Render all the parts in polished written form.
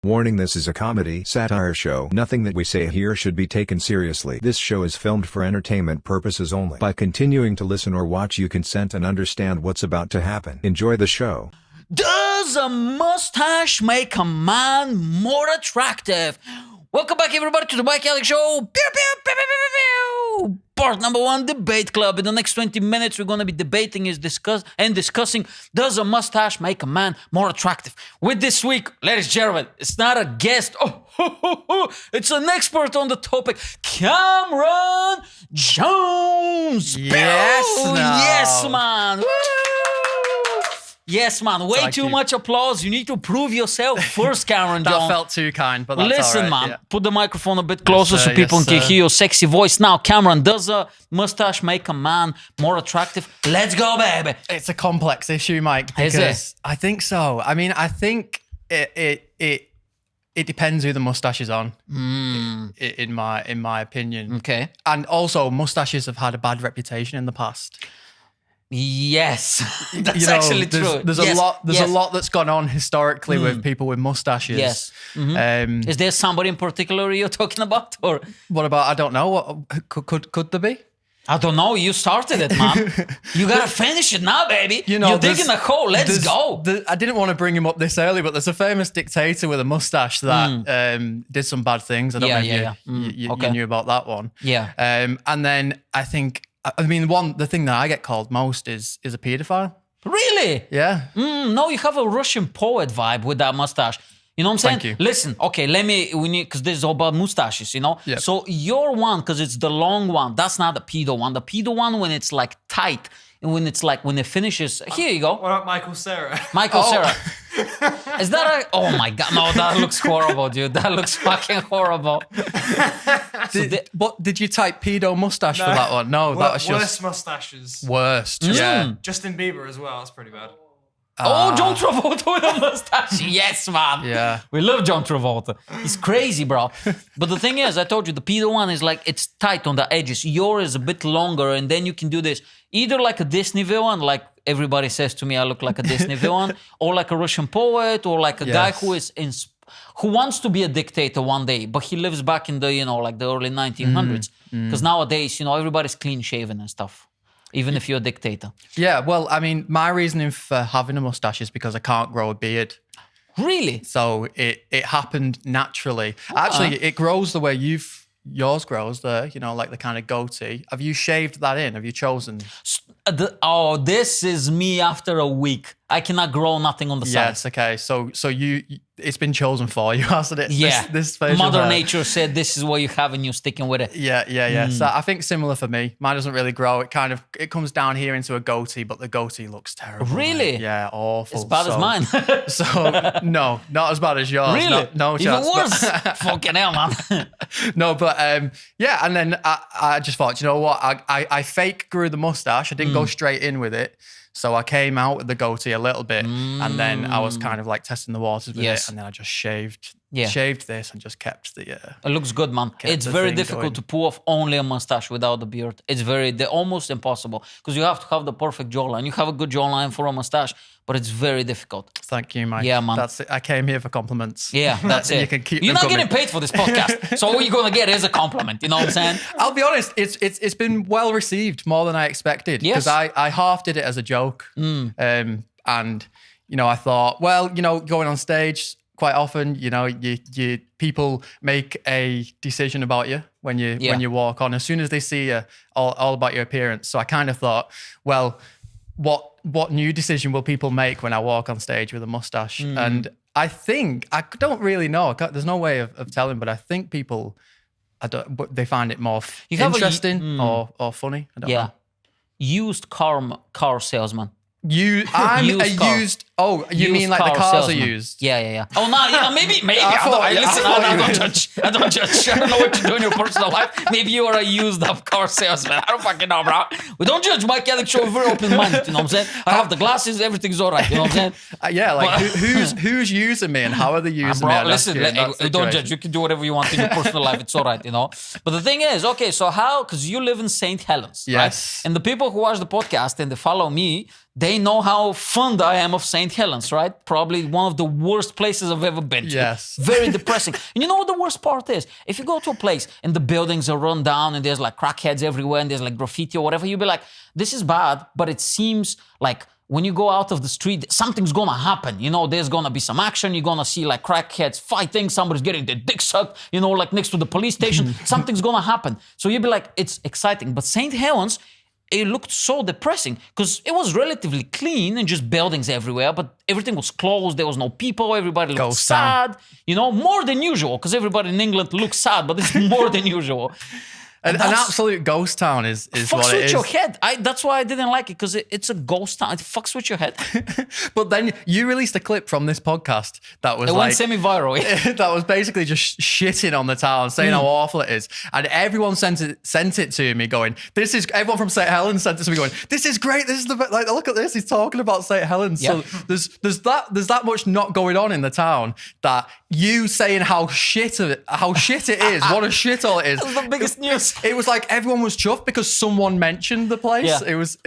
Warning: this is a comedy satire show. Nothing that we say here should be taken seriously. This show is filmed for entertainment purposes only. By continuing to listen or watch, you consent and understand what's about to happen. Enjoy the show. Does a mustache make a man more attractive? Welcome back, everybody, to the Mikeyanek Show. Pew, pew, pew, pew, pew, pew. Part number 1, debate club. In the next 20 minutes, we're going to be debating discussing, does a mustache make a man more attractive? With this week, ladies and gentlemen, it's not a guest. It's an expert on the topic, Cameron Jones. Yes, Pew. no. Yes, man. Woo. Yes, man. Way Thank too you. much applause. You need to prove yourself first, Cameron That Jones. felt too kind, but that's Listen, all right. man. Yeah. Put the microphone a bit closer Yes, so sir. people Yes, can sir. hear your sexy voice. Now, Cameron, does a mustache make a man more attractive? Let's go, baby. It's a complex issue, Mike. Is Because it? I think so. I mean, I think it depends who the mustache is on. In my opinion. Okay. And also, mustaches have had a bad reputation in the past. Yes. That's You know, actually there's, true. There's Yes. a lot. There's Yes. a lot that's gone on historically with people with mustaches. Yes. Is there somebody in particular you're talking about? Or What about? I don't know. What could there be? I don't know. You started it, man. You got to finish it now, baby. You know, you're there's- digging a hole. Let's there's- go. I didn't want to bring him up this early, but there's a famous dictator with a mustache that did some bad things. I don't know if you knew about that one. Yeah. And then I think, I mean, the thing that I get called most is a paedophile. Really? Yeah. No, you have a Russian poet vibe with that mustache. You know what I'm saying? Thank you. Listen, okay, we need, because this is all about mustaches, you know? Yeah. So your one, because it's the long one, that's not the pedo one. The pedo one, when it's like tight, and when it's like, when it finishes, here you go. What about Michael Cera? Michael Cera. Is that oh my God, no, that looks horrible, dude. That looks fucking horrible. Did you type pedo mustache for that one? No, that was Worst just mustaches. worst. Yeah. Justin Bieber as well. That's pretty bad. Oh, John Travolta with a mustache. Yes, man. Yeah. We love John Travolta. He's crazy, bro. But the thing is, I told you, the pedo one is like, it's tight on the edges. Yours is a bit longer, and then you can do this. Either like a Disney villain, like everybody says to me, I look like a Disney villain, or like a Russian poet, or like a guy who is who wants to be a dictator one day, but he lives back in the, like the early 1900s. Because nowadays, everybody's clean shaven and stuff. Even if you're a dictator. Yeah, well, I mean, my reasoning for having a mustache is because I can't grow a beard. Really? So it happened naturally. Actually, it grows the way yours grows there, like the kind of goatee. Have you shaved that in? Have you chosen? This is me after a week. I cannot grow nothing on the side. Yes, okay. So it's been chosen for you, hasn't it? Yeah. This facial Mother hair. Nature said this is what you have and you're sticking with it. Yeah. So I think similar for me. Mine doesn't really grow. It comes down here into a goatee, but the goatee looks terrible. Really? Mate. Yeah, awful. As bad as mine. So no, not as bad as yours. Really? No chance. Even worse. Fucking hell, man. No, but yeah, and then I just thought, you know what? I fake grew the mustache. I didn't go straight in with it. So I came out with the goatee a little bit, and then I was kind of like testing the waters with it, and then I just shaved this and just kept the. It looks good, man. It's the very thing difficult going. to pull off only a mustache without the beard. They're almost impossible because you have to have the perfect jawline. You have a good jawline for a mustache, but it's very difficult. Thank you, Mike. Yeah, man. That's it. I came here for compliments. Yeah, that's it. You can keep You're them not coming. getting paid for this podcast, so all you're gonna get is a compliment. You know what I'm saying? I'll be honest, it's been well received, more than I expected. Yes. Because I half did it as a joke. And, I thought, well, going on stage quite often, you people make a decision about you when you walk on. As soon as they see you, all about your appearance. So I kind of thought, well, what new decision will people make when I walk on stage with a mustache? And I think, I don't really know. There's no way of telling, but I think people, but they find it more have a- interesting or funny. I don't know. Used car salesman. I'm Used a car. used. Oh, you Used mean like the car cars salesman. are used? Yeah. Oh, no, maybe. thought I you don't meant- judge. I don't judge. I don't know what you do in your personal life. Maybe you are a used up car salesman. I don't fucking know, bro. We don't judge. Mikeyanek Show, we're very open-minded. You know what I'm saying? I have the glasses. Everything's all right. You know what I'm saying? Yeah, like But- who's using me and how are they using me? Bro, in that listen, situation? don't judge. You can do whatever you want in your personal life. It's all right, But the thing is, okay, so how? Because you live in St. Helens, Yes. right? And the people who watch the podcast and they follow me, they know how fond I am of St. St. Helens, right? Probably one of the worst places I've ever been to. Yes. Very depressing. And you know what the worst part is? If you go to a place and the buildings are run down and there's like crackheads everywhere and there's like graffiti or whatever, you'll be like, this is bad, but it seems like when you go out of the street, something's gonna happen. You know, there's gonna be some action. You're gonna see like crackheads fighting. Somebody's getting their dick sucked, you know, like next to the police station. Something's gonna happen. So you'll be like, it's exciting. But St. Helens, it looked so depressing because it was relatively clean and just buildings everywhere, but everything was closed. There was no people. Everybody looked sad, you know, more than usual because everybody in England looks sad, but it's more than usual. An absolute ghost town is what it is. Fucks with your head. That's why I didn't like it, because it's a ghost town. It fucks with your head. But then you released a clip from this podcast that was It went semi-viral. that was basically just shitting on the town, saying how awful it is. And everyone sent it to me going, everyone from St. Helens sent it to me going, this is great. This is like, look at this. He's talking about St. Helens. Yeah. So there's that much not going on in the town that you saying how shit it is, what a shithole it is. That's the biggest news. It was like everyone was chuffed because someone mentioned the place. Yeah. It was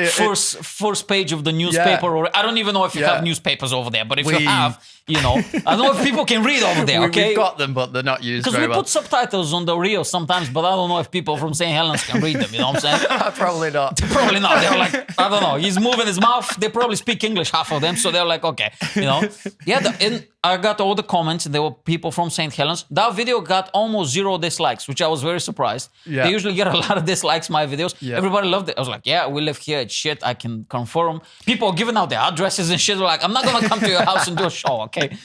first page of the newspaper. Or I don't even know if you have newspapers over there, but if you have, you know, I don't know if people can read over there. Okay, we've got them, but they're not used because very we well. put subtitles on the reels sometimes, but I don't know if people from St. Helens can read them. You know what I'm saying? Probably not. Probably not. They're like, I don't know. He's moving his mouth. They probably speak English, half of them. So they're like, okay, you know. Yeah, and I got all the comments, and there were people from St. Helens. That video got almost 0 dislikes, which I was very surprised. Yeah. They usually get a lot of dislikes, my videos. Yeah. Everybody loved it. I was like, yeah, we live here. It's shit. I can confirm. People are giving out their addresses and shit. They're like, I'm not going to come to your house and do a show, okay?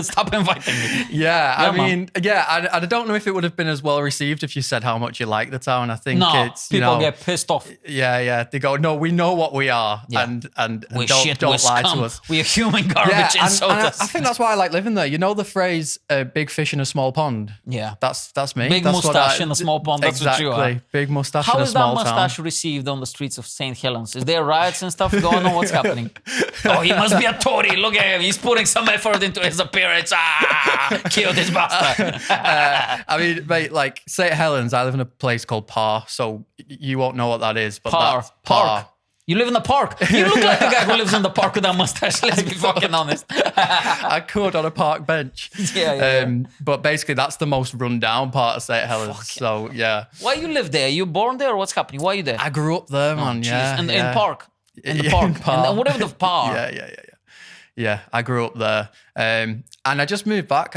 Stop inviting me. Yeah, I man. mean, I don't know if it would have been as well received if you said how much you like the town. I think No, it's, you people know, get pissed off. Yeah, they go, no, we know what we are, Yeah. and We're don't shit, we're lie scum. to us. We're human garbage, and so and I does. think that's why I like living there. You know the phrase "big fish in a small pond." Yeah. That's me. Big That's what mustache in a small pond, that's what you are. Exactly. Big mustache How in a is that small mustache town. received on the streets of St. Helens? Is there riots and stuff going on? What's happening? Oh, he must be a Tory. Look at him. He's putting some effort into his appearance. Kill this bastard. I mean, mate, like St. Helens, I live in a place called Parr, so you won't know what that is. But that's Park. You live in the park. You look like the guy who lives in the park with that mustache. Let's be fucking honest. I could on a park bench. Yeah. But basically, that's the most run down part of St. Helens. So, yeah. Why you live there? You born there or what's happening? Why are you there? I grew up there, man. Jeez. Yeah. And yeah. in park. In the Yeah, park. in Park. And whatever the park. Yeah, I grew up there. And I just moved back.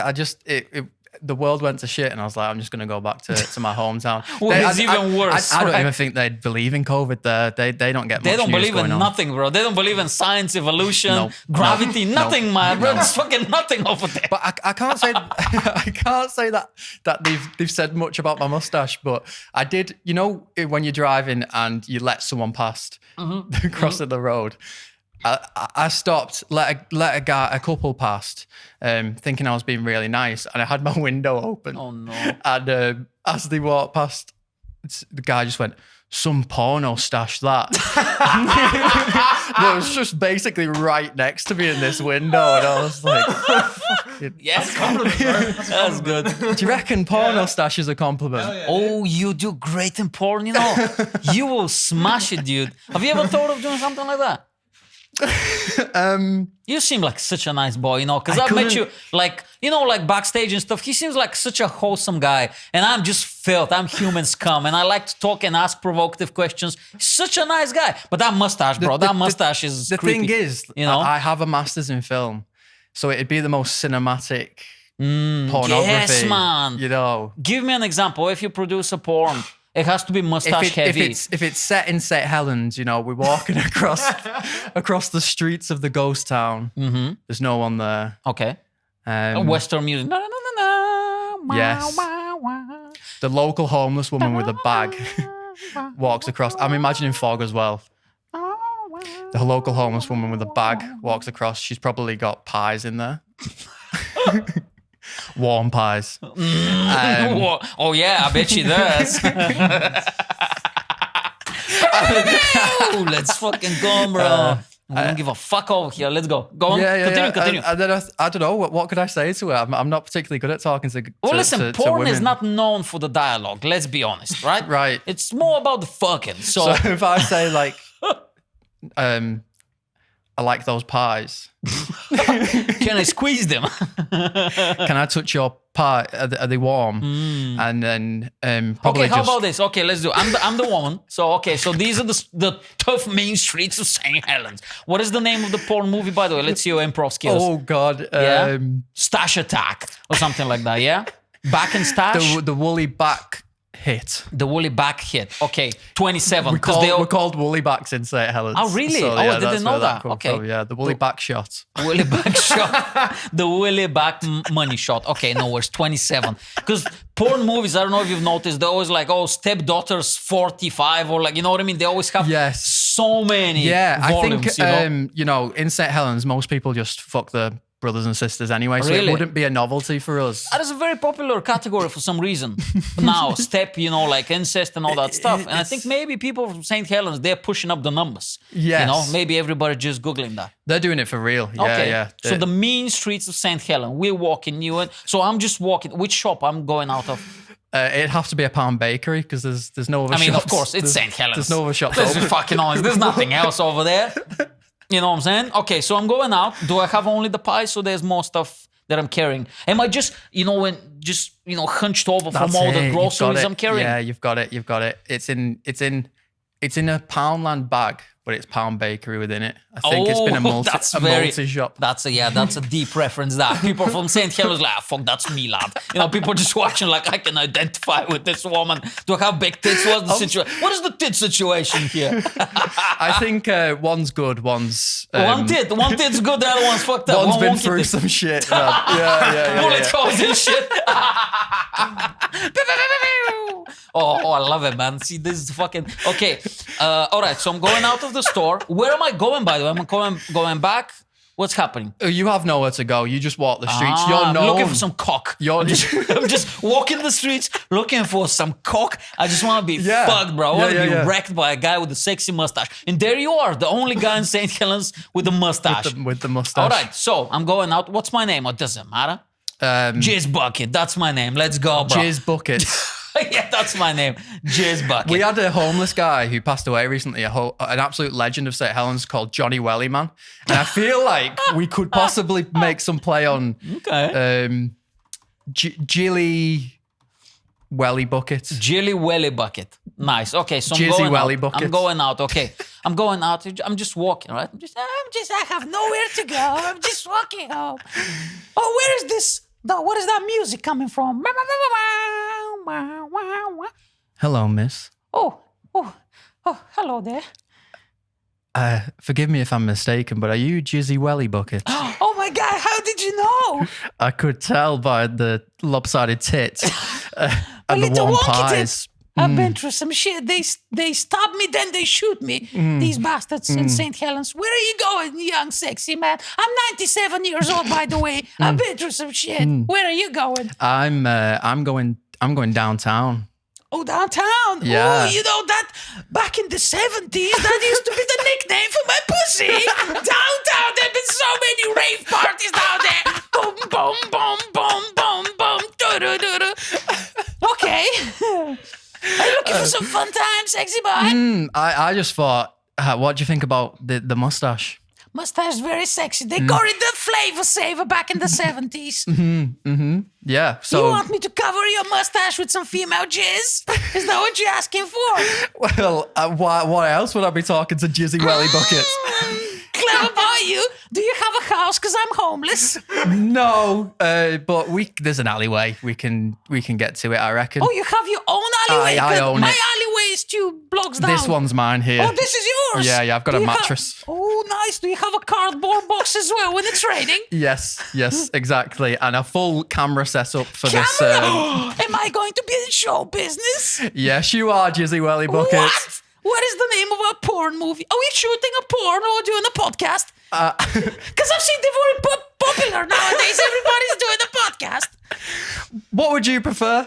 The world went to shit, and I was like, I'm just going to go back to my hometown. Well, it's even worse. I don't right? even think they believe in COVID there. They don't get much They don't news believe in going on. nothing, bro. They don't believe in science, evolution, No. gravity, No. nothing, man. Bro, there's fucking nothing over there. But I can't say that they've said much about my mustache. But I did, you know, when you're driving and you let someone past crossing the road. I stopped, let a couple past, thinking I was being really nice, and I had my window open. Oh no! And as they walked past, the guy just went, "Some porno stash that." That was just basically right next to me in this window, and I was like, Yes, that's good. "Do you reckon porno stash is a compliment?" Oh, you do great in porn, you know. You will smash it, dude. Have you ever thought of doing something like that? You seem like such a nice boy, you know, because I've met you, like, you know, like backstage and stuff. He seems like such a wholesome guy, and I'm just filth. I'm human scum, and I like to talk and ask provocative questions. Such a nice guy, but that mustache, bro, that mustache is the creepy. thing is, you know, I have a master's in film, so it'd be the most cinematic pornography. yes, man. You know, Give me an example. If you produce a porn, it has to be mustache heavy. if it's set in St. Helens, you know, we're walking across the streets of the ghost town. Mm-hmm. There's no one there. Okay. Um, Western music. No, no, no, no, no. Yes. The local homeless woman with a bag walks across. I'm imagining fog as well. The local homeless woman with a bag walks across. She's probably got pies in there. Warm pies. Oh yeah, I bet she does. Oh, let's fucking go, bro. We don't give a fuck over here. Let's go. Go on. Continue. And then I don't know, what could I say to her? I'm not particularly good at talking to Well, listen, to porn women. is not known for the dialogue. Let's be honest, right? Right. It's more about the fucking. So if I say like, I like those pies. Can I squeeze them? Can I touch your pie? Are they warm? And then probably Okay, how about this? Okay, let's do. I'm the woman. So these are the tough main streets of St. Helens. What is the name of the porn movie, by the way? Let's see your improv skills. Oh God. Yeah? Stash Attack or something like that. Yeah, back and stash. The woolly back hit. The woolly back hit. Okay, 27. We're called woolly backs in St. Helens. Oh, really? So, I didn't know that. comes Okay. from. Yeah, the woolly back shot. Woolly back shot. The woolly back money shot. Okay, no worries. 27. Because porn movies, I don't know if you've noticed, they're always like, stepdaughter's 45 or like, you know what I mean? They always have so many volumes, I think, in St. Helens, most people just fuck their brothers and sisters anyway, so Really? it wouldn't be a novelty for us. That is a very popular category for some reason. Now, step, like incest and all that stuff. And I think maybe people from St. Helens, they're pushing up the numbers. Yes. Maybe everybody just Googling that. They're doing it for real. Yeah, Okay. yeah. So the mean streets of St. Helens, we're walking so I'm just walking. Which shop I'm going out of? It'd have to be a Pound Bakery because there's no other shops. I mean, of course, it's St. Helens. There's no other shops Let's be open. fucking honest. There's nothing else over there. You know what I'm saying? Okay, so I'm going out. Do I have only the pies, so there's more stuff that I'm carrying? Am I just, hunched over from all the groceries I'm carrying? Yeah, you've got it. It's in a Poundland bag, but it's Pound Bakery within it. I think it's been a multi shop. That's a deep reference. That people from St. Helens like, fuck, that's me, lad. People just watching like, I can identify with this woman. Do I have big tits? What's the situation? What is the tit situation here? I think one's good, one's one tit's good, the other one's fucked up. One's been through some shit, man. Yeah. Bullet holes and shit. Oh, I love it, man. See, this is fucking... Okay, all right, so I'm going out of the store. Where am I going, by the way? Am I going back? What's happening? You have nowhere to go. You just walk the streets. You're known. Looking for some cock. I'm just walking the streets looking for some cock. I just want to be fucked, bro. I want to be wrecked by a guy with a sexy mustache. And there you are, the only guy in St. Helens with a mustache. With the mustache. All right, so I'm going out. What's my name? It doesn't matter. Jizz Bucket. That's my name. Let's go, bro. Jizz Bucket. Yeah, that's my name. Jizz Bucket. We had a homeless guy who passed away recently, an absolute legend of St. Helens called Johnny Welly, man. And I feel like we could possibly make some play on Jilly Welly Bucket. Jilly Welly Bucket. Nice. Okay, so Jizzy Welly Bucket. I'm going out. Okay. I'm going out. I'm just walking, right? I have nowhere to go. I'm just walking home. Oh, where is this? What is that music coming from? Hello, miss. Oh, hello there. Forgive me if I'm mistaken, but are you Jizzy Welly Bucket? Oh my God, how did you know? I could tell by the lopsided tits and the warm pies. I've been through some shit. They stab me, then they shoot me. These bastards in St. Helens. Where are you going, young sexy man? I'm 97 years old, by the way. I've been through some shit. Where are you going? I'm going downtown. Oh, downtown. Yeah. Oh, that back in the 70s, that used to be the nickname for my pussy. Downtown, there've been so many rave parties down there. Boom, boom, boom, boom, boom, boom. Do-do-do-do. Okay. Are you looking for some fun time, sexy boy? I just thought, what do you think about the mustache? Mustache is very sexy. They called it the flavor saver back in the 70s. Yeah. So You want me to cover your mustache with some female jizz? Is that what you're asking for? well, why else would I be talking to Jizzy Welly Bucket? Clever boy, you. Do you have a house? Because I'm homeless. No, but there's an alleyway. We can get to it, I reckon. Oh, you have your own alleyway? I own my it. alleyway is 2 blocks down. This one's mine here. Oh, this is yours? Yeah, I've got a mattress. Oh, nice. Do you have a cardboard box as well when it's raining? Yes, exactly. And a full camera setup for this. Am I going to be in show business? Yes, you are, Jizzy Welly Bucket. What? What is the name of a porn movie? Are we shooting a porn or doing a podcast? Because I've seen they're very popular nowadays. Everybody's doing a podcast. What would you prefer?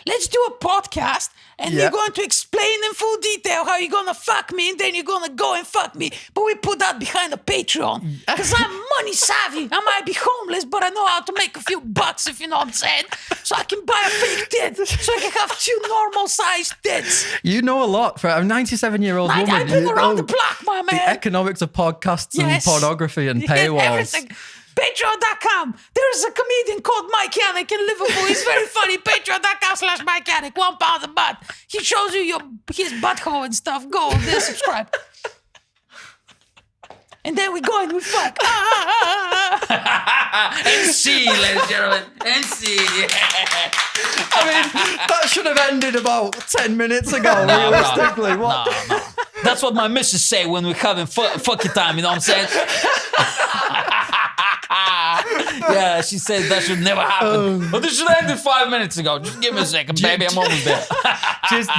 Let's do a podcast and you're going to explain in full detail how you're gonna fuck me, and then you're gonna go and fuck me. But we put that behind the Patreon because I'm money savvy. I might be homeless, but I know how to make a few bucks, if you know what I'm saying. So I can buy a fake tit, so I can have 2 normal sized tits. You know a lot for a 97-year-old woman. I've been around the block, my man. The economics of podcasts and pornography and Yeah, paywalls. everything. Patreon.com. There's a comedian called Mike Yanek in Liverpool. He's very funny. Patreon.com/Mike Yanek. £1 a month. He shows you his butthole and stuff. Go there, subscribe. And then we go and we fuck. NC, ladies and gentlemen. NC. I mean, that should have ended about 10 minutes ago, realistically. No. That's what my missus say when we're having fucky time, you know what I'm saying? Yeah, she said that should never happen. But this should have ended 5 minutes ago. Just give me a second, baby. I'm almost there.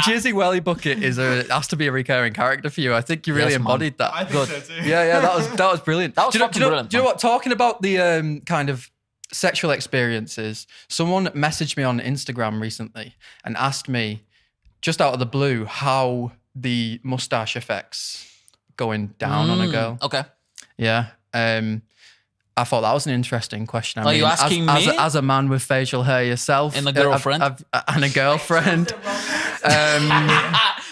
Jizzy Welly Bucket has to be a recurring character for you. I think you really embodied that. I think so too. Yeah, that was brilliant. That was brilliant. Do you know what? Talking about the kind of sexual experiences, someone messaged me on Instagram recently and asked me, just out of the blue, how the mustache affects going down on a girl. Okay. Yeah. I thought that was an interesting question. Are you asking me? As a man with facial hair yourself. And a girlfriend. And a girlfriend.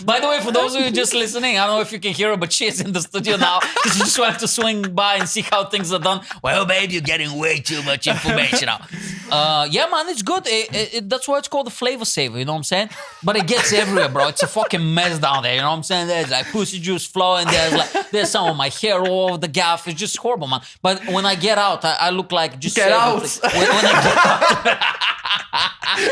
By the way, for those of you just listening, I don't know if you can hear her, but she's in the studio now because she just wanted to swing by and see how things are done. Well, babe, you're getting way too much information now. Yeah, man, it's good. That's why it's called the flavor saver, you know what I'm saying? But it gets everywhere, bro. It's a fucking mess down there, you know what I'm saying? There's like pussy juice flowing. There's some of my hair all over the gaff. It's just horrible, man. But when I get out, I look like just... Get out! When I get out...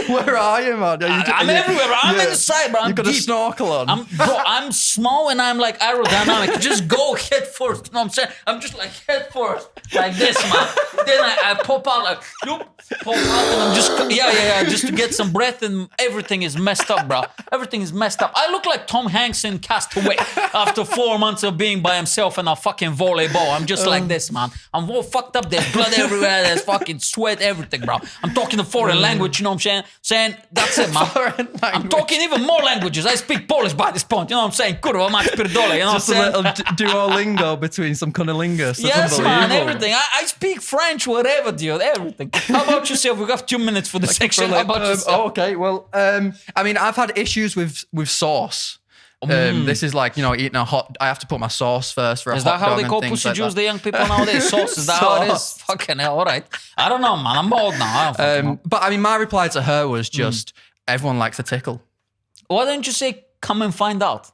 Where are you, man? I'm everywhere. I'm in the side, bro. You got a snorkel on. I'm small and I'm like aerodynamic. Just go head first. You know what I'm saying? I'm just like head first, like this, man. Then I pop out like, pop out, and I'm just just to get some breath, and everything is messed up, bro. Everything is messed up. I look like Tom Hanks in Castaway after 4 months of being by himself in a fucking volleyball. I'm just like this, man. I'm all fucked up. There's blood everywhere. There's fucking sweat, everything, bro. I'm talking a foreign language. You know what I'm saying? That's it, man. I'm talking even more languages. I speak Polish by this point. You know what I'm saying? Kurwa mać pierdolę. You know Just what I'm a saying? little Duolingo between some cunnilingus. Yes, man, everything. I speak French, whatever, dude, everything. How about yourself? We got 2 minutes for the section. How about yourself? Okay, well, I mean, I've had issues with sauce. This is like, eating a hot... I have to put my sauce first for a hot dog. Is that how they call things pussy like juice, that. the young people nowadays? Sauce, is that how it is? Fucking hell, all right. I don't know, man. I'm old now. I don't fucking know. But I mean, my reply to her was just, everyone likes a tickle. Why don't you say, come and find out?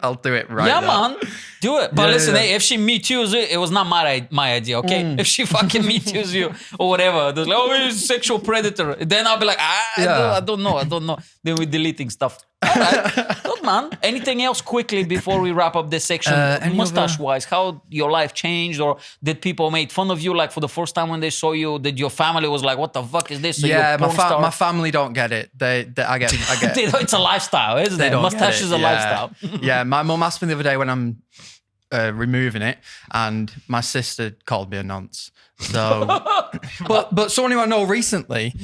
I'll do it right Yeah, now. man. Do it. But Yeah, listen, yeah. Hey, if she Me Too's it was not my idea, okay? If she fucking Me Too's you or whatever, there's like, oh, you're a sexual predator. Then I'll be like, I don't know. Then we're deleting stuff. All right. Good, man. Anything else quickly before we wrap up this section? Mustache-wise, how your life changed, or did people make fun of you like for the first time when they saw you? Did your family was like, what the fuck is this? Yeah, my family don't get it. I get it. It's a lifestyle, isn't They it? don't Mustache get it, is a yeah. lifestyle. Yeah, my mum asked me the other day when I'm removing it, and my sister called me a nonce. So, but someone who I know recently,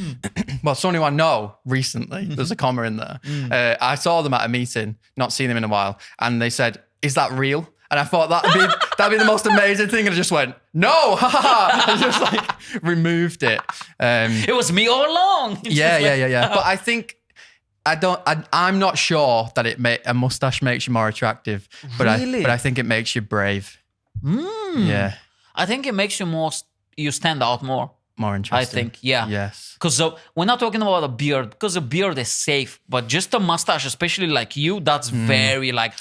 there's a comma in there. I saw them at a meeting, not seen them in a while, and they said, "Is that real?" And I thought that'd be the most amazing thing, and I just went, "No!" I just like removed it. It was me all along. Yeah. But I think. I'm not sure that a mustache makes you more attractive, but Really? I think it makes you brave. Yeah, I think it makes you stand out more. more interesting. I think, yeah. Yes. Because we're not talking about a beard, because a beard is safe, but just a mustache, especially like you, that's very like,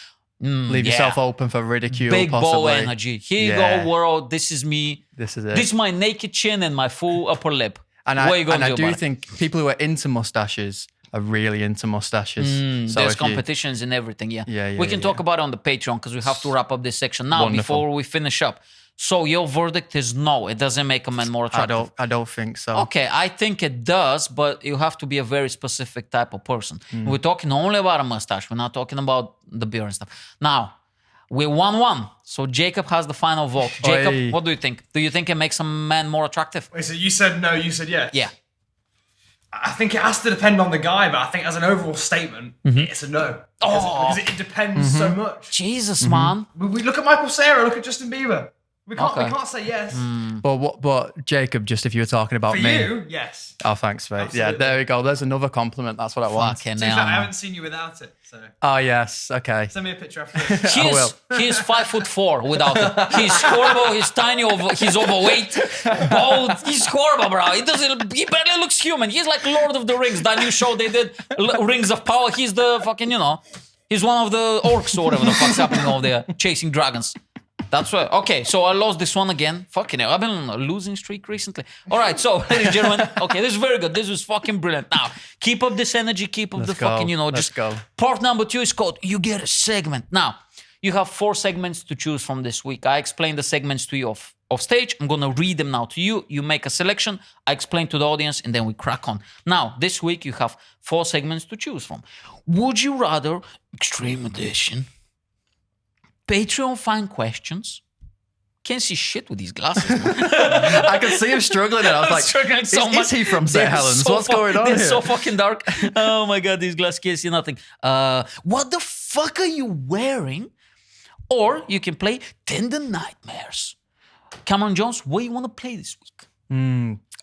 Leave yourself open for ridicule, big possibly. bow energy. Here you go, world. This is me. This is it. This is my naked chin and my full upper lip. And what are you going to do I do about it? think people who are into mustaches are really into mustaches. So there's if you- competitions and everything, yeah. Yeah, we can talk about it on the Patreon because we have to wrap up this section now Wonderful. before we finish up. So your verdict is no, it doesn't make a man more attractive. I don't think so. Okay, I think it does, but you have to be a very specific type of person. We're talking only about a mustache. We're not talking about the beard and stuff. Now, we're 1-1. So Jacob has the final vote. Jacob, Oi. what do you think? Do you think it makes a man more attractive? Wait, so you said no, you said yes? Yeah. I think it has to depend on the guy, but I think as an overall statement, it's a no. Because it depends so much. Jesus, man. We look at Michael Cera, look at Justin Bieber. We can't say yes. But Jacob, just if you were talking about For me. you, yes. Oh, thanks, mate. Absolutely. Yeah, there we go. There's another compliment. That's what I want. Fucking To be hell, fair, I man. haven't seen you without it, so Oh, yes. Okay. send me a picture after this. He's 5'4" without it. He's horrible. He's tiny. He's overweight, bald. He's horrible, bro. He barely looks human. He's like Lord of the Rings. That new show they did, Rings of Power. He's the fucking, he's one of the orcs or whatever the fuck's happening over there, chasing dragons. That's right. Okay, so I lost this one again. Fucking hell, I've been on a losing streak recently. All right, so ladies and gentlemen, okay, this is very good. This was fucking brilliant. Now, keep up this energy. Keep up Let's the fucking, go. Let's just go. Part number 2 is called You Get a Segment. Now, you have 4 segments to choose from this week. I explained the segments to you off stage. I'm going to read them now to you. You make a selection. I explain to the audience, and then we crack on. Now, this week, you have 4 segments to choose from. Would you rather, Extreme Edition, Patreon fan questions? Can't see shit with these glasses. I could see him struggling, and I was like, struggling so much. Is he from St. Helens? What's going on They're here? so fucking dark. Oh my God, these glasses can't see nothing. What the fuck are you wearing? Or you can play Tender Nightmares. Cameron Jones, what do you want to play this week?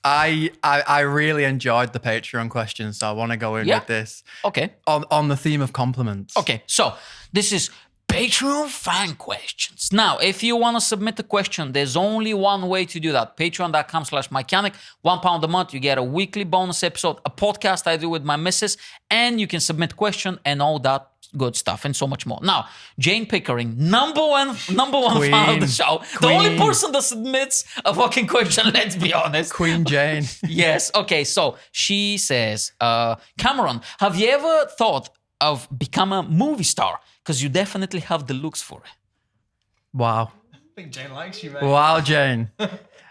I really enjoyed the Patreon questions, so I want to go in with this. Okay. On the theme of compliments. Okay, so this is Patreon fan questions. Now, if you want to submit a question, there's only one way to do that. Patreon.com/mikeyanek. £1 a month, you get a weekly bonus episode, a podcast I do with my missus, and you can submit question and all that good stuff and so much more. Now, Jane Pickering, number one fan of the show. The only person that submits a fucking question, let's be honest. Queen Jane. Yes. Okay. So she says, Cameron, have you ever thought of become a movie star? Because you definitely have the looks for it. Wow. I think Jane likes you, mate. Wow, Jane.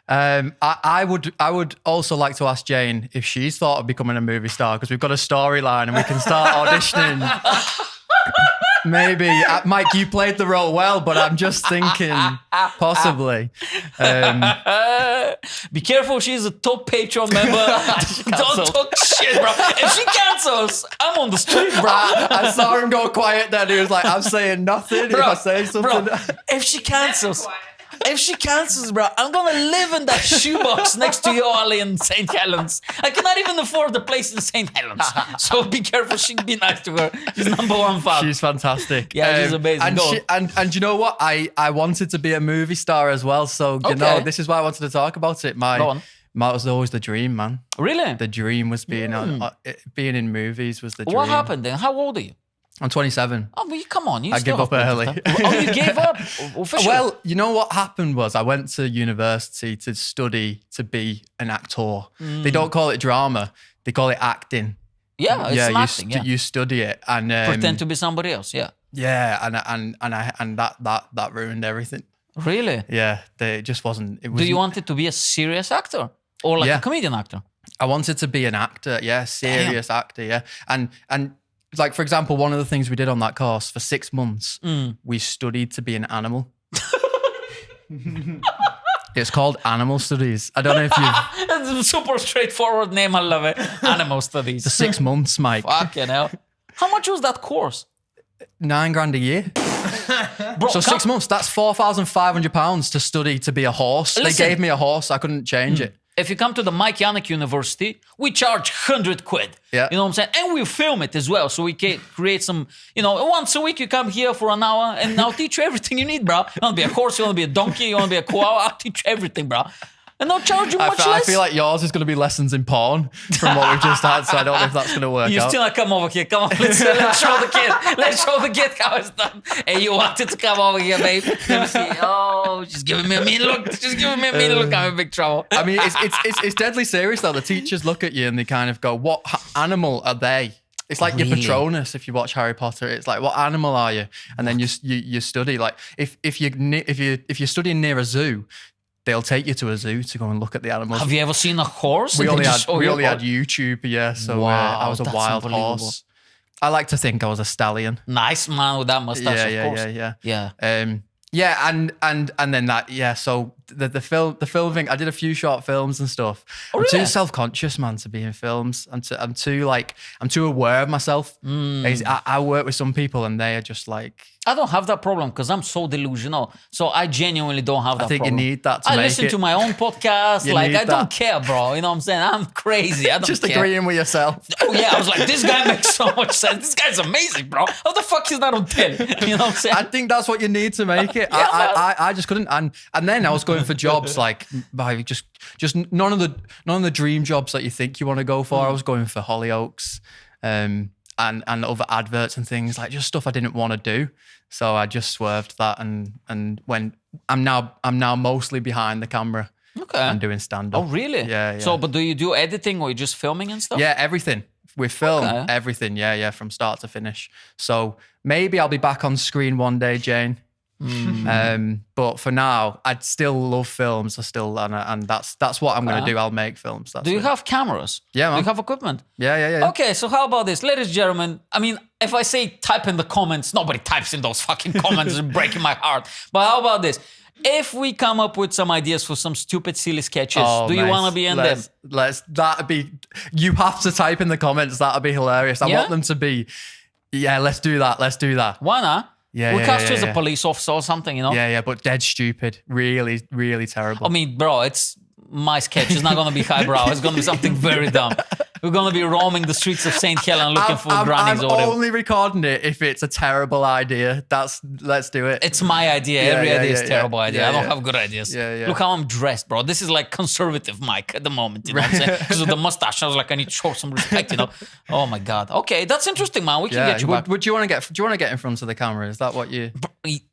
I would also like to ask Jane if she's thought of becoming a movie star, because we've got a storyline and we can start auditioning. Maybe. Mike, you played the role well, but I'm just thinking possibly. Be careful, she's a top Patreon member. Don't talk shit, bro. If she cancels, I'm on the street, bro. I saw him go quiet then. He was like, I'm saying nothing. If I say something. Bro, if she cancels, bro, I'm gonna live in that shoebox next to you all in St. Helens. I cannot even afford the place in St. Helens. So be careful. She'd be nice to her. She's number one fan. She's fantastic. Yeah, she's amazing. And you know what? I wanted to be a movie star as well. So, you know, this is why I wanted to talk about it. Mine was always the dream, man. Really? The dream was being in movies was the dream. What happened then? How old are you? I'm 27. Oh, but come on. I give up early. Oh, you gave up? Officially? Well, you know what happened was I went to university to study to be an actor. They don't call it drama. They call it acting. Yeah, it's acting, you study it and pretend to be somebody else. Yeah. Yeah, and that ruined everything. Really? Yeah, it just wasn't. Do you want it to be a serious actor or like a comedian actor? I wanted to be an actor. Yeah, serious actor. Yeah, and like, for example, one of the things we did on that course for 6 months, we studied to be an animal. It's called Animal Studies. I don't know if you've... That's a super straightforward name. I love it. Animal Studies. The 6 months, Mike. Fucking hell. How much was that course? $9,000 a year. Bro, So 6 months, that's £4,500 to study to be a horse. Listen. They gave me a horse. I couldn't change it. If you come to the Mike Yanek University, we charge 100 quid. Yeah. You know what I'm saying? And we film it as well. So we can create some, once a week you come here for an hour and I'll teach you everything you need, bro. You want to be a horse, you want to be a donkey, you want to be a koala, I'll teach you everything, bro. And I'll charge you much less. I feel like yours is going to be lessons in porn from what we've just had, so I don't know if that's going to work You out. still not come over here. Come on, let's show the kid. Let's show the kid how it's done. Hey, you wanted to come over here, babe. Let me see. Oh, she's giving me a mean look. I'm in big trouble. I mean, it's deadly serious though. The teachers look at you and they kind of go, "What animal are they?" It's like your Patronus if you watch Harry Potter. It's like, what animal are you? And then you study. Like if you're studying near a zoo, they'll take you to a zoo to go and look at the animals. Have you ever seen a horse? We only had YouTube, yeah. So I was a wild horse. I like to think I was a stallion. Nice man with that mustache, of course. Yeah. Yeah, and then that, yeah. So the filming, I did a few short films and stuff. Oh, I'm really? too self-conscious, man, to be in films. I'm too aware of myself. I work with some people and they are just like, I don't have that problem because I'm so delusional. So I genuinely don't have that I think problem. you need that to I make listen it. to my own podcast. You Like, need I don't that. care, bro. You know what I'm saying? I'm crazy. I don't just care. agreeing with yourself. Oh, yeah. I was like, this guy makes so much sense. This guy's amazing, bro. How the fuck is that on telly? You know what I'm saying? I think that's what you need to make it. I just couldn't, and then I was going for jobs like by just none of the dream jobs that you think you want to go for. I was going for Hollyoaks, and other adverts and things, like just stuff I didn't want to do. So I just swerved that, and when I'm now mostly behind the camera. Okay. And doing stand up. Oh, really? Yeah. So, but do you do editing or you just filming and stuff? Yeah, everything. We film Okay. everything. Yeah, from start to finish. So maybe I'll be back on screen one day, Jane. But for now, I'd still love films. And that's what I'm going to do. I'll make films. That's Do you it. have cameras? Yeah, Do man. you have equipment? Yeah. Okay, so how about this? Ladies and gentlemen, I mean, if I say type in the comments, nobody types in those fucking comments. It's breaking my heart. But how about this? If we come up with some ideas for some stupid, silly sketches, do you mate, want to be in them? That'd be. You have to type in the comments. That'd be hilarious. I Yeah? want them to be. Yeah, let's do that. Let's do that. Why not? Yeah, We'll yeah, cast yeah, you as a yeah. police officer or something, you know? Yeah, but dead stupid. Really, really terrible. I mean, bro, it's my sketch. It's not going to be highbrow. It's going to be something very dumb. We're going to be roaming the streets of St. Helen looking for grannies I'm or whatever. only recording it if it's a terrible idea. Let's do it. It's my idea. Yeah, Every yeah, idea is yeah, terrible yeah. idea. Yeah, I don't yeah. have good ideas. Yeah, yeah. Look how I'm dressed, bro. This is like conservative Mike at the moment. You know what I'm saying? Because of the mustache. I was like, I need to show some respect, you know? Oh my God. Okay, that's interesting, man. We can get you back. Would you want to get in front of the camera? Is that what you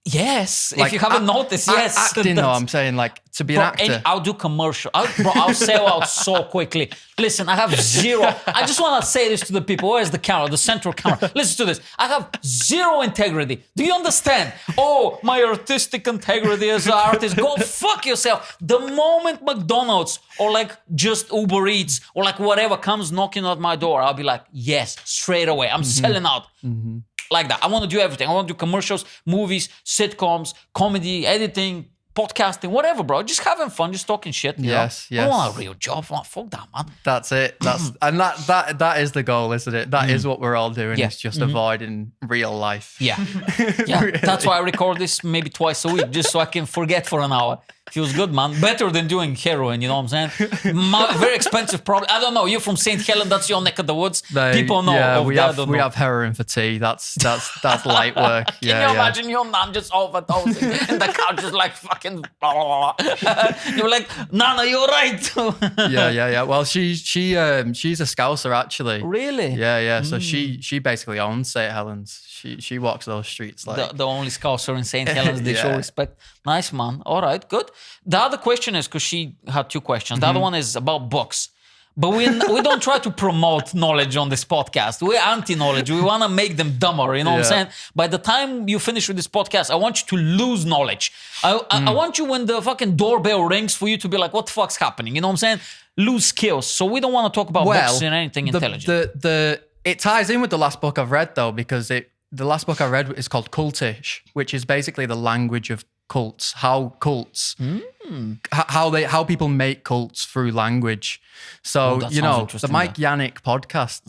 Yes. like? If you haven't noticed, yes. Acting, though, That's- I'm saying, like, to be an actor. I'll do commercial. I'll sell out so quickly. Listen, I have zero. I just want to say this to the people. Where's the camera? The central camera. Listen to this. I have zero integrity. Do you understand? Oh, my artistic integrity as an artist. Go fuck yourself. The moment McDonald's or like just Uber Eats or like whatever comes knocking at my door, I'll be like, yes, straight away. I'm selling out. Like that. I want to do everything. I want to do commercials, movies, sitcoms, comedy, editing, podcasting, whatever, bro. Just having fun, just talking shit. You Yes, know? I yes. don't want a real job. I want fuck that, man. That's it. And that is the goal, isn't it? That is what we're all doing. Yeah. It's just avoiding real life. Yeah. Yeah. That's why I record this maybe twice a week, just so I can forget for an hour. Feels good, man. Better than doing heroin, you know what I'm saying? Very expensive problem. I don't know. You're from St. Helen, that's your neck of the woods. People know. Yeah, of we that, have know. heroin for tea. That's light work. Can you imagine your nan just overdosing and the couch is like fucking blah, blah, blah. You're like, Nana, you're right. Yeah. Well, she's a Scouser actually. Really? Yeah. So she basically owns St. Helens. She walks those streets like. The only scouser in St. Helens, they show Yeah. respect. Nice, man. All right, good. The other question is, because she had two questions. The other one is about books. But we don't try to promote knowledge on this podcast. We're anti-knowledge. We want to make them dumber, you know what I'm saying? By the time you finish with this podcast, I want you to lose knowledge. I want you, when the fucking doorbell rings, for you to be like, what the fuck's happening? You know what I'm saying? Lose skills. So we don't want to talk about books and anything intelligent. It ties in with the last book I've read, though, because the last book I read is called Cultish, which is basically the language of cults, how cults, how people make cults through language. So, that you sounds know, the interesting, Mike Yanek podcast,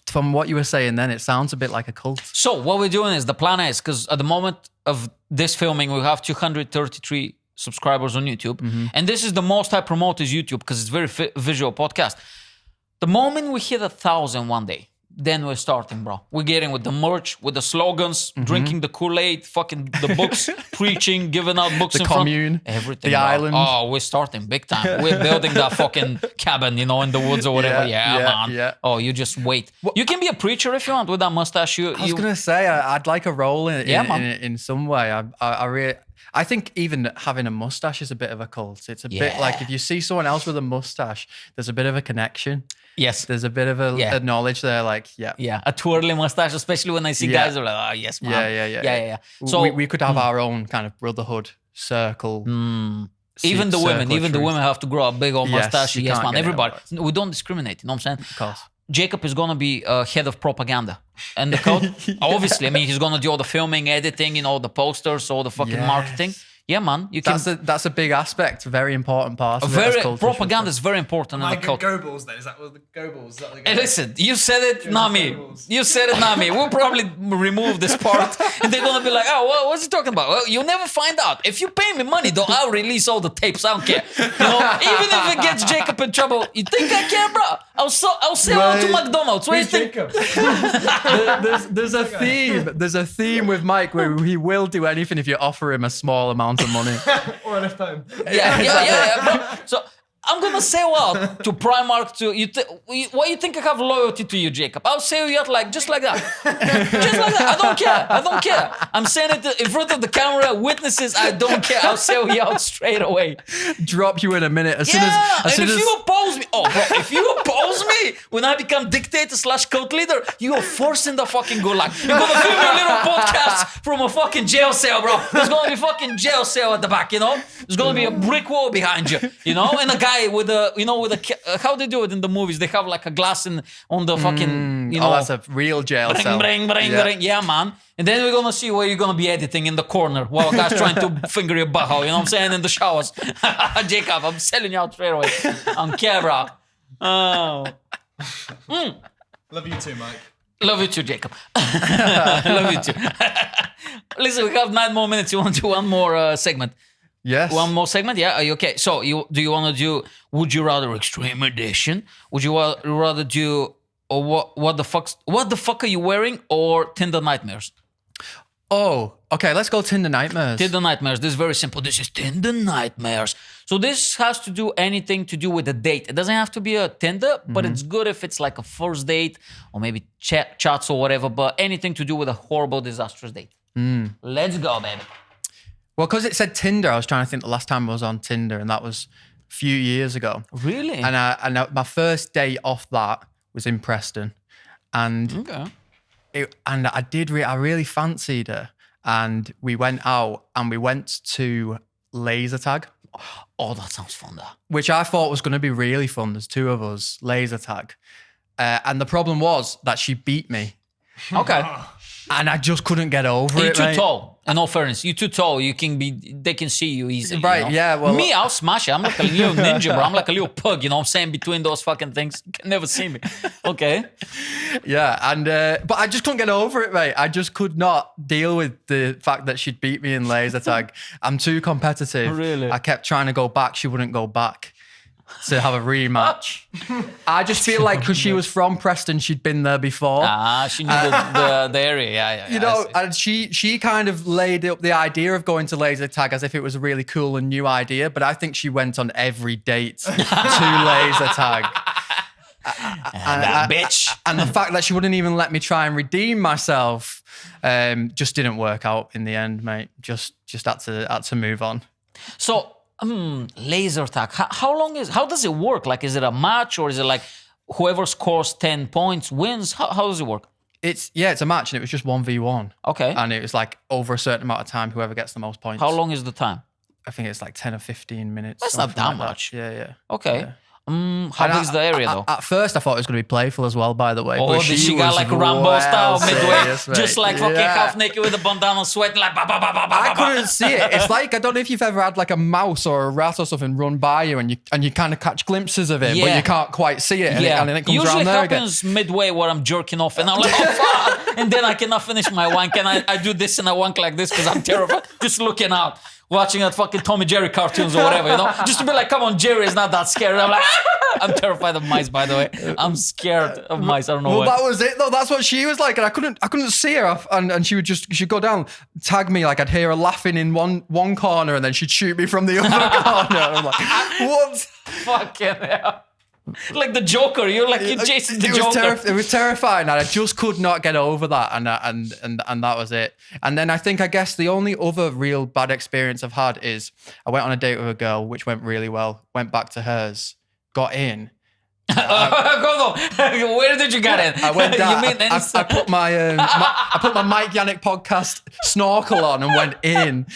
from what you were saying then, it sounds a bit like a cult. So what we're doing is, the plan is, because at the moment of this filming, we have 233 subscribers on YouTube. And this is the most I promote is YouTube, because it's very visual podcast. The moment we hit 1,000 one day, then we're starting, bro. We're getting with the merch, with the slogans, drinking the Kool-Aid, fucking the books, preaching, giving out books The in commune, front. Everything, the bro. island. Oh, we're starting big time. We're building that fucking cabin, you know, in the woods or whatever. Yeah, man. Yeah. Oh, you just wait. You can be a preacher if you want with that mustache. I was going to say, I'd like a role in some way. I think even having a mustache is a bit of a cult. It's a bit like, if you see someone else with a mustache, there's a bit of a connection. Yes. There's a bit of a knowledge there, like, Yeah, a twirly mustache, especially when I see guys who are like, oh, yes, man. Yeah. So we could have our own kind of brotherhood circle. Even the women have to grow a big old Yes, mustache. you Yes, can't man. get it Everybody. otherwise. We don't discriminate, you know what I'm saying? Of course. Jacob is gonna be head of propaganda and the code. Obviously, I mean, he's gonna do all the filming, editing, the posters, all the fucking marketing. Yeah, man. That's a big aspect, very important part of it. Propaganda is very important in the culture. Goebbels then? Is that what the Goebbels? Hey, listen, you said it, not me. You said it, not me. We'll probably remove this part. And they're going to be like, oh, what's he talking about? Well, you'll never find out. If you pay me money, though, I'll release all the tapes. I don't care. Even if it gets Jacob in trouble, you think I care, bro? I'll sell out to McDonald's. What do you think? There's a theme. There's a theme with Mike where he will do anything if you offer him a small amount of money. Or a lift home. Yeah. Bro. So I'm gonna sell out to Primark. Why you think I have loyalty to you, Jacob? I'll sell you out just like that. Just like that. I don't care. I'm saying it in front of the camera, witnesses. I don't care. I'll sell you out straight away. Drop you in a minute. As soon as you oppose me, if you oppose me when I become dictator / cult leader, you are forcing the fucking gulag. You're gonna film a little podcast from a fucking jail cell, bro. There's gonna be fucking jail cell at the back, There's gonna be a brick wall behind you, and a guy with a how they do it in the movies. They have like a glass on the fucking, that's a real jail cell. Bring. Yeah, man. And then we're gonna see where you're gonna be editing in the corner while a guy's trying to finger your butthole, you know what I'm saying, in the showers. Jacob, I'm selling you out straight away. On camera. Oh. Love you too, Mike. Love you too, Jacob. Love you too. Listen, we have 9 more minutes. You want to do one more segment? Yes. One more segment? Yeah? Are you okay? So, do you want to do Would You Rather Extreme Edition? Would you rather do what the fuck are you wearing, or Tinder Nightmares? Oh, okay. Let's go Tinder Nightmares. Tinder Nightmares. This is very simple. This is Tinder Nightmares. So this has to do anything to do with a date. It doesn't have to be a Tinder, but it's good if it's like a first date or maybe chats or whatever, but anything to do with a horrible, disastrous date. Let's go, baby. Well, because it said Tinder, I was trying to think the last time I was on Tinder, and that was a few years ago. Really? And my first date off that was in Preston, and I really fancied her, and we went out and we went to laser tag. Oh, that sounds fun, though. Which I thought was going to be really fun. There's 2 of us, laser tag, and the problem was that she beat me. Okay. And I just couldn't get over it. You're too tall. In all fairness, you're too tall. They can see you easily. Right, yeah. Well, me, I'll smash it. I'm like a little ninja, bro. I'm like a little pug, you know what I'm saying? Between those fucking things. You can never see me. Okay. Yeah, and but I just couldn't get over it, mate. I just could not deal with the fact that she'd beat me in laser tag. I'm too competitive. Really? I kept trying to go back. She wouldn't go back to have a rematch. I just feel like because she was from Preston, she'd been there before. She knew the area. Yeah. And she kind of laid up the idea of going to laser tag as if it was a really cool and new idea, but I think she went on every date to laser tag. That bitch. And the fact that she wouldn't even let me try and redeem myself just didn't work out in the end, mate. Just had to move on. So, laser tag. How does it work? Like, is it a match, or is it like whoever scores 10 points wins? How does it work? It's a match, and it was just 1v1. Okay. And it was like over a certain amount of time, whoever gets the most points. How long is the time? I think it's like 10 or 15 minutes. That's not that like much. That. Yeah. Okay. Yeah. How big is the area, though? At first, I thought it was going to be playful as well, by the way. Oh, but she got like Rambo style midway, serious, just like fucking half naked with a bandana, sweating like ba ba ba ba ba. I couldn't see it. It's like, I don't know if you've ever had like a mouse or a rat or something run by you, and you kind of catch glimpses of it, but you can't quite see it, and it comes usually around there happens midway where I'm jerking off, and I'm like, oh fuck, and then I cannot finish my wank, and I do this and I wank like this because I'm terrified, just looking out. Watching that fucking Tom and Jerry cartoons or whatever, just to be like, come on, Jerry is not that scary. I'm like, I'm terrified of mice, by the way. I'm scared of mice. I don't know why. Well, that was it, though. That's what she was like, and I couldn't see her, and she'd go down, tag me, like I'd hear her laughing in one corner, and then she'd shoot me from the other corner. I'm like, what? Fucking hell. Like the Joker, you're chasing the Joker. It was terrifying, and I just could not get over that, and that was it. And then I guess the only other real bad experience I've had is I went on a date with a girl, which went really well. Went back to hers, got in. Where did you get in? I went down. I put my Mike Yanek podcast snorkel on and went in.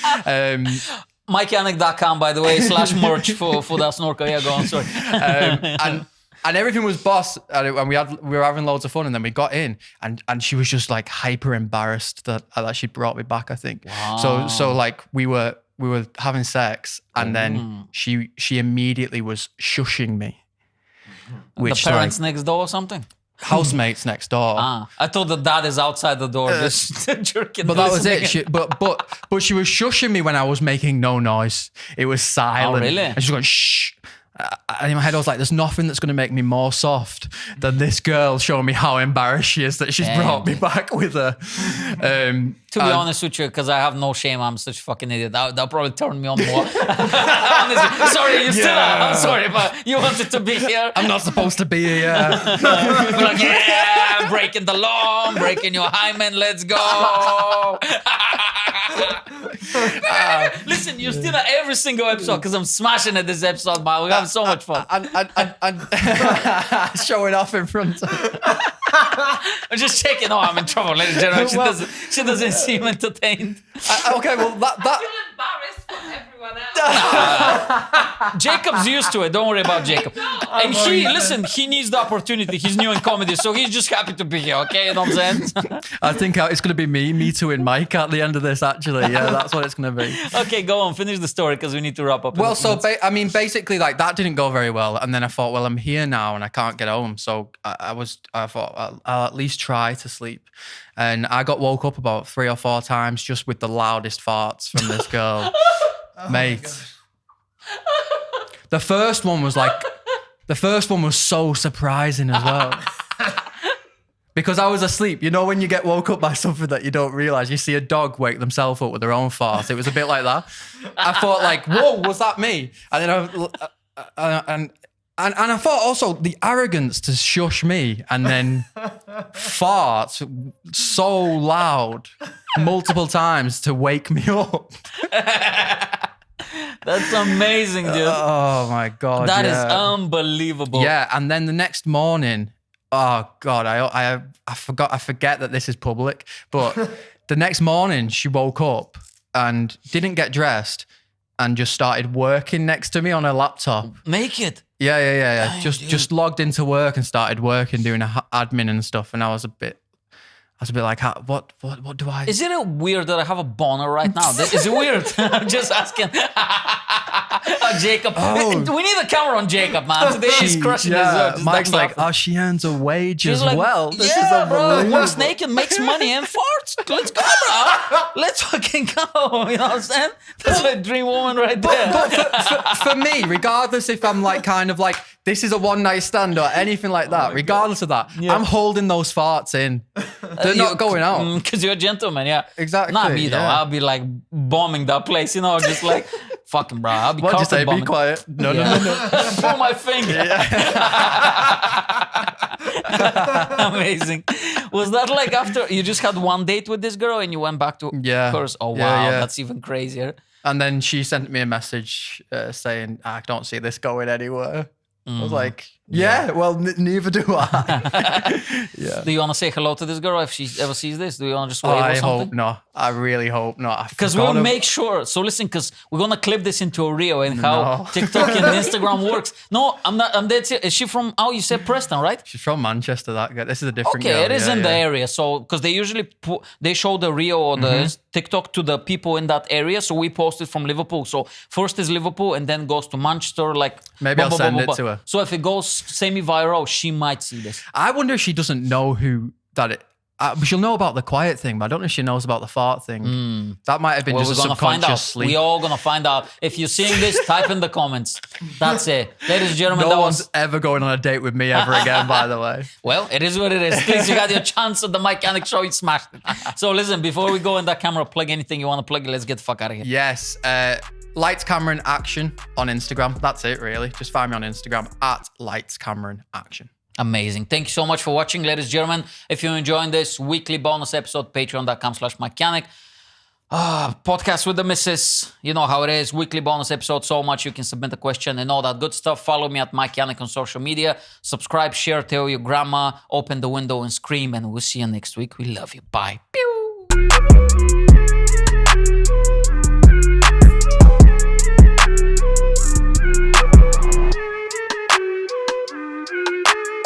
mikeyanek.com, by the way, /merch for that snorkel. Yeah, go on, sorry. And And everything was boss, and we were having loads of fun, and then we got in, and she was just like hyper embarrassed that she'd brought me back, I think. Wow. So like we were having sex, and then she immediately was shushing me. Which, the parents next door or something? Housemates next door. I thought the dad is outside the door just jerking. But that was it. But she was shushing me when I was making no noise. It was silent. Oh, really? And she was going, shh. And in my head, I was like, there's nothing that's going to make me more soft than this girl showing me how embarrassed she is that she's brought me back with her. To be honest with you, because I have no shame, I'm such a fucking idiot. That'll probably turn me on more. Honestly, sorry, you still are. I'm sorry, but you wanted to be here. I'm not supposed to be here. Like, yeah, I'm breaking the law, I'm breaking your hymen, let's go. Listen, you're still at every single episode because I'm smashing at this episode, man. We're having so much fun. And showing off in front of I'm just checking. Oh, I'm in trouble, ladies and gentlemen. She doesn't seem entertained. Okay, well, that embarrassed for everyone else. Jacob's used to it. Don't worry about Jacob. And he needs the opportunity. He's new in comedy, so he's just happy to be here, okay? You know what I'm saying? I think it's going to be me too and Mike at the end of this, actually. Yeah, that's what it's going to be. Okay, go on. Finish the story because we need to wrap up. Well, so, basically, like, that didn't go very well. And then I thought, well, I'm here now and I can't get home. So I thought, I'll at least try to sleep. And I got woke up about 3 or 4 times just with the loudest farts from this girl. Mate. The first one was so surprising as well. Because I was asleep. You know when you get woke up by something that you don't realise? You see a dog wake themselves up with their own fart. It was a bit like that. I thought like, whoa, was that me? And then I thought also the arrogance to shush me and then fart so loud multiple times to wake me up. That's amazing, dude. Oh my God. That is unbelievable. Yeah, and then the next morning, oh God, I forget that this is public, but the next morning she woke up and didn't get dressed and just started working next to me on her laptop. Naked? Yeah. Dang, Just logged into work and started working, doing admin and stuff, and I was a bit like, what do I... Is it weird that I have a boner right now? Is it weird? I'm just asking. Jacob. Oh. We need a camera on Jacob, man. Today he's crushing his work. Mike's like, she earns a wage as like, well. This is bro, unbelievable. works naked, makes money and farts. Let's go, bro. Let's fucking go. You know what I'm saying? That's a dream woman right there. But for me, regardless if I'm like kind of like, this is a one night stand or anything like that, regardless of that, I'm holding those farts in. They're not going out. Because you're a gentleman, yeah. Exactly. Not me, though. Yeah. I'll be like bombing that place, you know, just like, fucking bro. I'll be What'd you say? bombing. Be quiet. No. Pull my finger. Amazing. Was that like after you just had one date with this girl and you went back to hers? Oh, wow. Yeah. That's even crazier. And then she sent me a message saying, I don't see this going anywhere. I was like, well, neither do I. Yeah. Do you want to say hello to this girl if she ever sees this? Do you want to just wave or something? I hope not. I really hope not. Because we'll make sure. So listen, because we're going to clip this into a reel and how TikTok and Instagram works. No, I'm not. I'm dead serious. Is she from, you said Preston, right? She's from Manchester, that girl. This is a different girl. Okay, it is in the area. So, because they usually they show the reel or the TikTok to the people in that area. So we posted from Liverpool. So first is Liverpool and then goes to Manchester. Like maybe I'll send it to her. So if it goes semi-viral, she might see this. I wonder if she doesn't know who that it. She'll know about the quiet thing, but I don't know if she knows about the fart thing. That might have been just a subconscious sleep. We're all gonna find out. If you're seeing this, type in the comments. That's it, ladies and gentlemen. No one's ever going on a date with me ever again. By the way. Well, it is what it is. At least you had your chance at the Mike Yanek show. You smashed it. So listen, before we go in that camera, plug anything you want to plug. Let's get the fuck out of here. Yes. Lights, Camera, and Action on Instagram. That's it, really. Just find me on Instagram at Lights, Camera, and Action. Amazing. Thank you so much for watching, ladies and gentlemen. If you're enjoying this weekly bonus episode, patreon.com/mikeyanek. Podcast with the missus. You know how it is. Weekly bonus episode. So much you can submit a question and all that good stuff. Follow me at Mike Yanek on social media. Subscribe, share, tell your grandma. Open the window and scream. And we'll see you next week. We love you. Bye. Pew.